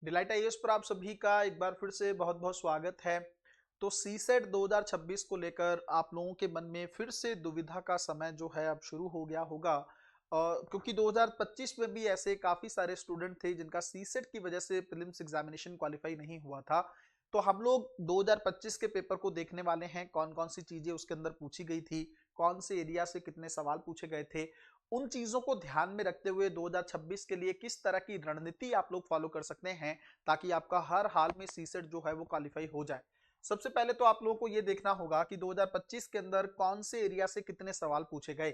Delight IAS पर आप सभी का एक बार फिर से बहुत बहुत स्वागत है। तो सीसेट 2026 को लेकर आप लोगों के मन में फिर से दुविधा का समय जो है अब शुरू हो गया होगा, क्योंकि 2025 में भी ऐसे काफी सारे स्टूडेंट थे जिनका सीसेट की वजह से प्रीलिम्स एग्जामिनेशन क्वालिफाई नहीं हुआ था। तो हम लोग 2025 के पेपर को देखने वाले हैं, कौन कौन सी चीजें उसके अंदर पूछी गई थी, कौन से एरिया से कितने सवाल पूछे गए थे। उन चीजों को ध्यान में रखते हुए 2026 के लिए किस तरह की रणनीति आप लोग फॉलो कर सकते हैं ताकि आपका हर हाल में सीसेट जो है वो क्वालिफाई हो जाए। सबसे पहले तो आप लोगों को ये देखना होगा कि 2025 के अंदर कौन से एरिया से कितने सवाल पूछे गए।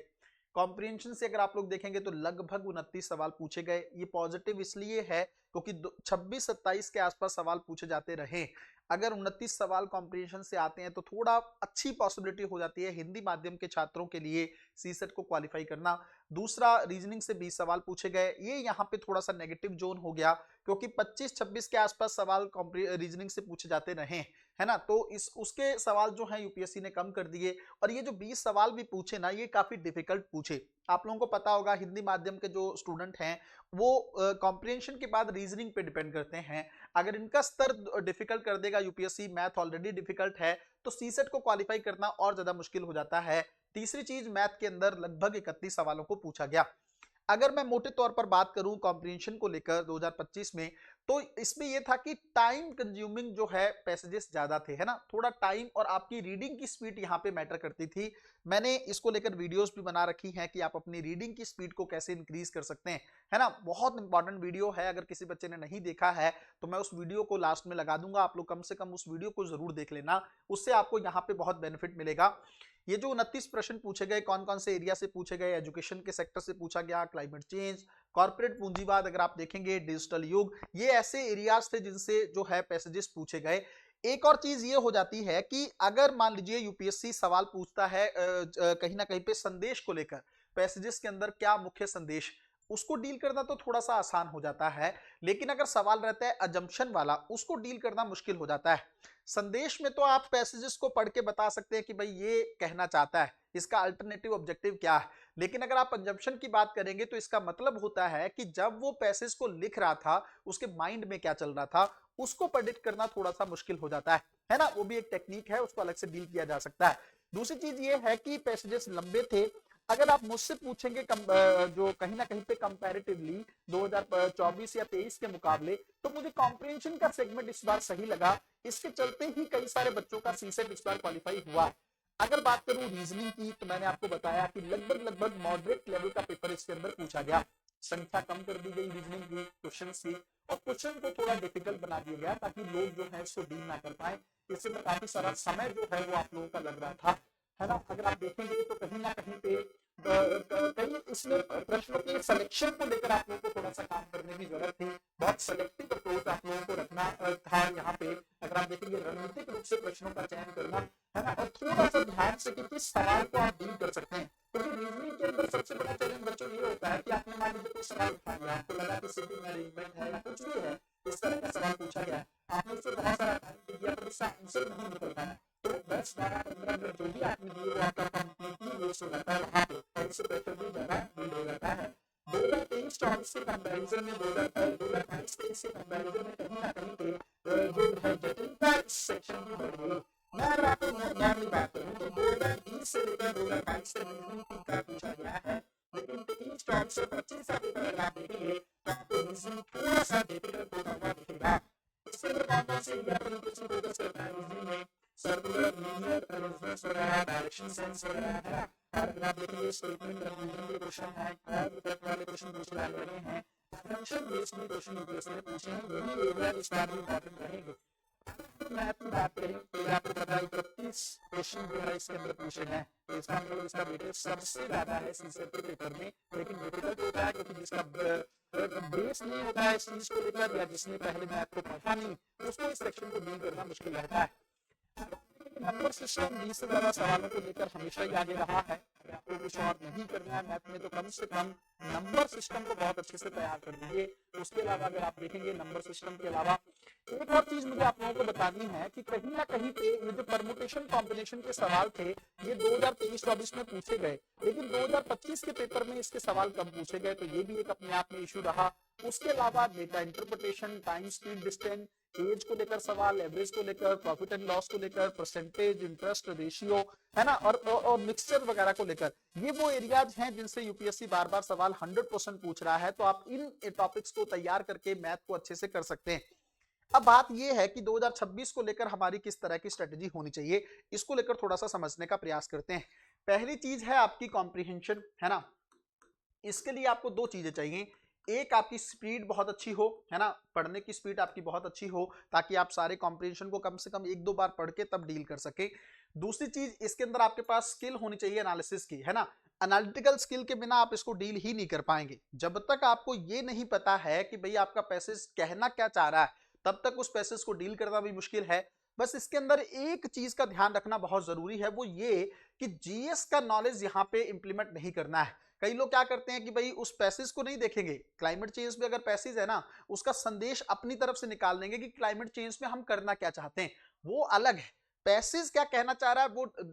कॉम्प्रिहेंशन से अगर आप लोग देखेंगे तो लगभग 29 सवाल पूछे गए। ये पॉजिटिव इसलिए है क्योंकि 26-27 के आसपास सवाल पूछे जाते रहे। अगर 29 सवाल कॉम्प्रिहेंशन से आते हैं तो थोड़ा अच्छी पॉसिबिलिटी हो जाती है हिंदी माध्यम के छात्रों के लिए सीसेट को क्वालिफाई करना। दूसरा, रीजनिंग से 20 सवाल पूछे गए। ये यहाँ पे थोड़ा सा नेगेटिव जोन हो गया क्योंकि 25-26 के आसपास सवाल रीजनिंग से पूछे जाते रहे, है ना। तो इस उसके सवाल जो है यूपीएससी ने कम कर दिए। और ये जो 20 सवाल भी पूछे ना, ये काफी डिफिकल्ट पूछे। आप लोगों को पता होगा हिंदी माध्यम के जो स्टूडेंट हैं वो कॉम्प्रिहेंशन के बाद रीजनिंग पे डिपेंड करते हैं। अगर इनका स्तर डिफिकल्ट कर देगा यूपीएससी, मैथ ऑलरेडी डिफिकल्ट है, तो सीसेट को क्वालिफाई करना और ज्यादा मुश्किल हो जाता है। तीसरी चीज, मैथ के अंदर लगभग 31 सवालों को पूछा गया। अगर मैं मोटे तौर पर बात करूं कॉम्प्रिहेंशन को लेकर 2025 में, तो इसमें यह था कि टाइम कंज्यूमिंग जो है पैसेजेस ज्यादा थे, है ना। थोड़ा टाइम और आपकी रीडिंग की स्पीड यहां पे मैटर करती थी। मैंने इसको लेकर वीडियोस भी बना रखी हैं कि आप अपनी रीडिंग की स्पीड को कैसे इंक्रीज कर सकते हैं, है ना। बहुत इंपॉर्टेंट वीडियो है, अगर किसी बच्चे ने नहीं देखा है तो मैं उस वीडियो को लास्ट में लगा दूंगा। आप लोग कम से कम उस वीडियो को जरूर देख लेना, उससे आपको यहाँ पे बहुत बेनिफिट मिलेगा। ये जो 29 प्रश्न पूछे गए, कौन कौन से एरिया से पूछे गए, एजुकेशन के सेक्टर से पूछा गया, क्लाइमेट चेंज, कॉर्पोरेट पूंजीवाद, अगर आप देखेंगे डिजिटल युग, ये ऐसे एरियाज थे जिनसे जो है पैसेजेस पूछे गए। एक और चीज ये हो जाती है कि अगर मान लीजिए यूपीएससी सवाल पूछता है कहीं ना कहीं पे संदेश को लेकर, पैसेजेस के अंदर क्या मुख्य संदेश, उसको डील करना तो थोड़ा सा आसान हो जाता है। लेकिन अगर सवाल रहता है अजम्पशन वाला, उसको डील करना मुश्किल हो जाता है। संदेश में तो आप पैसेजेस को पढ़ के बता सकते हैं कि भाई ये कहना चाहता है, इसका अल्टरनेटिव ऑब्जेक्टिव क्या है। लेकिन अगर आप कंजम्पशन की बात करेंगे तो इसका मतलब होता है कि जब वो पैसेज को लिख रहा था उसके माइंड में क्या चल रहा था, उसको प्रेडिक्ट करना थोड़ा सा मुश्किल हो जाता है ना। वो भी एक टेक्निक है, उसको अलग से डील किया जा सकता है। दूसरी चीज ये है कि पैसेजेस लंबे थे। अगर आप मुझसे पूछेंगे जो कहीं ना कहीं पे कंपैरेटिवली 2024 या 23 के मुकाबले, तो मुझे कॉम्प्रिहेंशन का सेगमेंट इस बार सही लगा। इसके चलते ही कई सारे बच्चों का सीसेट इस बार क्वालिफाई हुआ। अगर बात करूं रीजनिंग की, तो मैंने आपको बताया कि लगभग लगभग मॉडरेट लेवल का पेपर इसके अंदर पूछा गया। संख्या कम कर दी गई रीजनिंग की, क्वेश्चन की, और क्वेश्चन को थोड़ा डिफिकल्ट बना दिया गया ताकि लोग जो है इसको डील ना कर पाए। इससे काफी सारा समय जो है वो आप लोगों का लग रहा था, है ना। अगर आप देखेंगे तो कहीं ना कहीं पे कहीं इसमें प्रश्नों की सिलेक्शन को लेकर आप लोगों को थोड़ा सा काम करने की जरूरत थी। बहुत सिलेक्टिव अप्रोच आप लोगों को रखना था यहाँ पे। अगर आप देखेंगे रणनीतिक रूप से प्रश्नों का चयन करना, है ना, और थोड़ा सा ध्यान से कि किस सवाल को आप डील कर सकते हैं। क्योंकि रीजनिंग के अंदर सबसे बड़ा चैलेंज बच्चों ये होता है कि आपने मान लीजिए कोई सवाल उठा लिया, आपको लगा कि सिटिंग अरेंजमेंट है या कुछ भी है, इस तरह का सवाल पूछा गया, आपने उससे बहुत सारा टाइम दिया पर उसका आंसर नहीं निकल पाया, तो 10-12-15 मिनट जो भी आपने दिए वो आपका कंप्लीटली वेस्ट हो जाता है वहां पे, और इससे प्रेशर भी ज्यादा बिल्ड हो जाता है। 2023-24 के कंपैरिजन में 2022-23 के कंपैरिजन में कहीं ना कहीं पे जो है जटिलता इस सेक्शन की बढ़ गई। मैं अगर आपको नॉर्मली बात करूं तो 2020 से लेकर 2022 तक रीजनिंग का पूछा गया है। लेकिन 23-24 का पेपर अगर आप देखेंगे तो आपको रीजनिंग थोड़ा सा डिफिकल्ट होता हुआ दिखेगा। इसके अंदर कौन से एरिया पर कुछ फोकस करता है रीजनिंग में, सर्कुलर, लीनियर, रेफरेंस वगैरह, डायरेक्शन सेंस वगैरह, है ना। और अगर आप देखिए स्टेटमेंट कंक्लूजन के क्वेश्चन है, टाइप वाले क्वेश्चन पूछे जा रहे हैं, फंक्शन बेस्ड में क्वेश्चन यूपीएससी ने पूछे हैं। यही एरिया इस बार भी इंपॉर्टेंट रहेंगे। मैथ की बात करें तो आपको पता है 31 क्वेश्चन जो है इसके अंदर पूछे हैं, तो इसका मतलब इसका वेटेज सबसे ज्यादा है सीसेट के पेपर में। लेकिन डिफिकल्ट होता है क्योंकि जिसका बेस नहीं होता है इस चीज को लेकर, या जिसने पहले मैथ को पढ़ा नहीं, उसको इस सेक्शन को डील करना मुश्किल रहता है। नंबर सिस्टम 20 से ज्यादा सवालों को लेकर हमेशा ही आगे रहा है। अगर आपको कुछ और नहीं करना है मैथ में तो कम से कम नंबर सिस्टम को बहुत अच्छे से तैयार कर दीजिए। उसके अलावा अगर आप देखेंगे नंबर सिस्टम के अलावा एक और चीज मुझे आप लोगों को बतानी है कि कहीं ना कहीं पे ये जो परमुटेशन कॉम्बिनेशन के सवाल थे ये 2023-24 में पूछे गए, लेकिन 2025 के पेपर में इसके सवाल कम पूछे गए, तो ये भी एक अपने आप में इशू रहा। उसके अलावा data interpretation, time, speed, distance, age को लेकर सवाल, एवरेज को लेकर, प्रॉफिट एंड लॉस को लेकर, परसेंटेज, इंटरेस्ट रेशियो, है ना, और मिक्सचर वगैरह को लेकर, ये वो एरियाज हैं जिनसे यूपीएससी बार बार सवाल 100% पूछ रहा है। तो आप इन टॉपिक्स को तैयार करके मैथ को अच्छे से कर सकते हैं। अब बात यह है कि 2026 को लेकर हमारी किस तरह की स्ट्रेटेजी होनी चाहिए, इसको लेकर थोड़ा सा समझने का प्रयास करते हैं। पहली चीज है आपकी कॉम्प्रिहेंशन, है ना। इसके लिए आपको दो चीजें चाहिए। एक, आपकी स्पीड बहुत अच्छी हो, है ना, पढ़ने की स्पीड आपकी बहुत अच्छी हो ताकि आप सारे कॉम्प्रिहेंशन को कम से कम एक दो बार पढ़ के तब डील कर सके। दूसरी चीज, इसके अंदर आपके पास स्किल होनी चाहिए एनालिसिस की, है ना। एनालिटिकल स्किल के बिना आप इसको डील ही नहीं कर पाएंगे। जब तक आपको ये नहीं पता है कि भाई आपका पैसेज कहना क्या चाह रहा है, तब तक उस पैसेज को डील करना भी मुश्किल है। बस इसके अंदर एक चीज का ध्यान रखना बहुत जरूरी है, वो ये कि जीएस का नॉलेज यहाँ पे इंप्लीमेंट नहीं करना है। कई लोग क्या करते हैं कि भाई उस पैसेज को नहीं देखेंगे, क्लाइमेट चेंज में अगर पैसेज है ना, उसका संदेश अपनी तरफ से निकाल देंगे कि क्लाइमेट चेंज में हम करना क्या चाहते हैं, वो अलग है। पैसेज क्या कहना चाह रहा है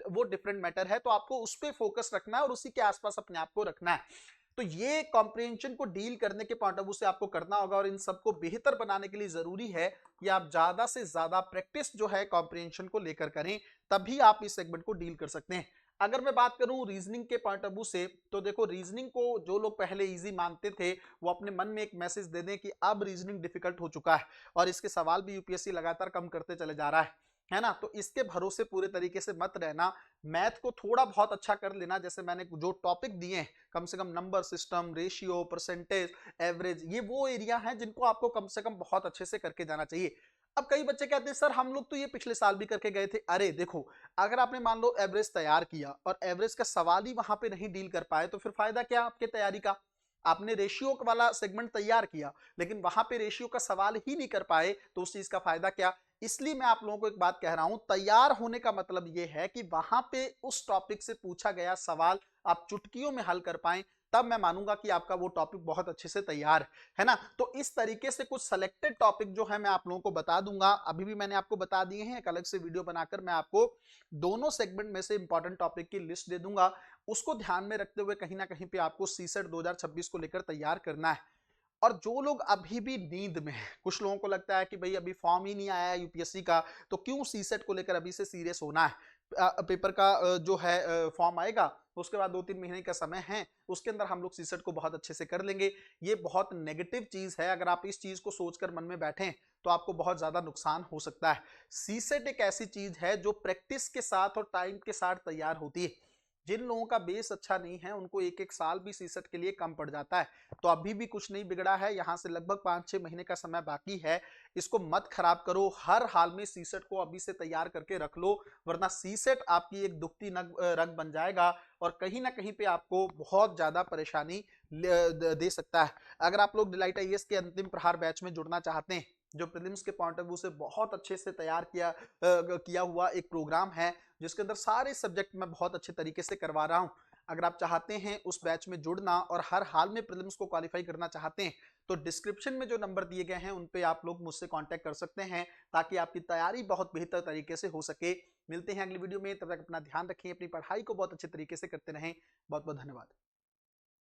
वो डिफरेंट मैटर है। तो आपको उस पर फोकस रखना है और उसी के आसपास अपने आप को रखना है। तो ये कॉम्प्रिहेंशन को डील करने के पॉइंट ऑफ व्यू से आपको करना होगा, और इन सबको बेहतर बनाने के लिए जरूरी है कि आप ज्यादा से ज्यादा प्रैक्टिस जो है कॉम्प्रिहेंशन को लेकर करें, तभी आप इस सेगमेंट को डील कर सकते हैं। अगर मैं बात करूं रीजनिंग के पॉइंट ऑफ व्यू से, तो देखो रीजनिंग को जो लोग पहले इजी मानते थे वो अपने मन में एक मैसेज दे दें कि अब रीजनिंग डिफिकल्ट हो चुका है और इसके सवाल भी यूपीएससी लगातार कम करते चले जा रहा है ना। तो इसके भरोसे पूरे तरीके से मत रहना। मैथ को थोड़ा बहुत अच्छा कर लेना, जैसे मैंने जो टॉपिक दिए हैं, कम से कम number system, ratio, percentage, average, ये वो एरिया हैं जिनको आपको कम से कम बहुत अच्छे से करके जाना चाहिए। अब कई बच्चे कहते हैं सर हम लोग तो ये पिछले साल भी करके गए थे। अरे देखो, अगर आपने मान लो एवरेज तैयार किया और एवरेज का सवाल ही वहां पे नहीं डील कर पाए, तो फिर फायदा क्या आपके तैयारी का। आपने रेशियो वाला सेगमेंट तैयार किया लेकिन वहां पे रेशियो का सवाल ही नहीं कर पाए, तो उस चीज का फायदा क्या। इसलिए मैं आप लोगों को एक बात कह रहा हूं, तैयार होने का मतलब यह है कि वहां पे उस टॉपिक से पूछा गया सवाल आप चुटकियों में हल कर पाए, तब मैं मानूंगा कि आपका वो टॉपिक बहुत अच्छे से तैयार है ना। तो इस तरीके से कुछ सेलेक्टेड टॉपिक जो है मैं आप लोगों को बता दूंगा, अभी भी मैंने आपको बता दिए हैं। एक अलग से वीडियो बनाकर मैं आपको दोनों सेगमेंट में से इंपॉर्टेंट टॉपिक की लिस्ट दे दूंगा। उसको ध्यान में रखते हुए कहीं ना कहीं पे आपको सीसेट 2026 को लेकर तैयार करना है। और जो लोग अभी भी नींद में हैं, कुछ लोगों को लगता है कि भाई अभी फॉर्म ही नहीं आया है यूपीएससी का, तो क्यों सीसेट को लेकर अभी से सीरियस होना है। पेपर का जो है फॉर्म आएगा, उसके बाद 2-3 महीने का समय है, उसके अंदर हम लोग सीसेट को बहुत अच्छे से कर लेंगे। ये बहुत नेगेटिव चीज है, अगर आप इस चीज को सोचकर मन में बैठें तो आपको बहुत ज्यादा नुकसान हो सकता है। सीसेट एक ऐसी चीज है जो प्रैक्टिस के साथ और टाइम के साथ तैयार होती है। जिन लोगों का बेस अच्छा नहीं है उनको एक एक साल भी सीसेट के लिए कम पड़ जाता है। तो अभी भी कुछ नहीं बिगड़ा है, यहाँ से लगभग 5-6 महीने का समय बाकी है। इसको मत खराब करो, हर हाल में सीसेट को अभी से तैयार करके रख लो, वरना सीसेट आपकी एक दुखती रग बन जाएगा और कहीं ना कहीं पे आपको बहुत ज्यादा परेशानी दे सकता है। अगर आप लोग डिलाइट आईएएस के अंतिम प्रहार बैच में जुड़ना चाहते हैं, जो प्रीलिम्स के पॉइंट ऑफ व्यू से बहुत अच्छे से तैयार किया हुआ एक प्रोग्राम है, जिसके अंदर सारे सब्जेक्ट मैं बहुत अच्छे तरीके से करवा रहा हूं। अगर आप चाहते हैं उस बैच में जुड़ना और हर हाल में प्रीलिम्स को क्वालिफाई करना चाहते हैं, तो डिस्क्रिप्शन में जो नंबर दिए गए हैं उन पे आप लोग मुझसे कांटेक्ट कर सकते हैं, ताकि आपकी तैयारी बहुत बेहतर तरीके से हो सके। मिलते हैं अगली वीडियो में, तब तक अपना ध्यान रखें, अपनी पढ़ाई को बहुत अच्छे तरीके से करते रहें। बहुत बहुत धन्यवाद।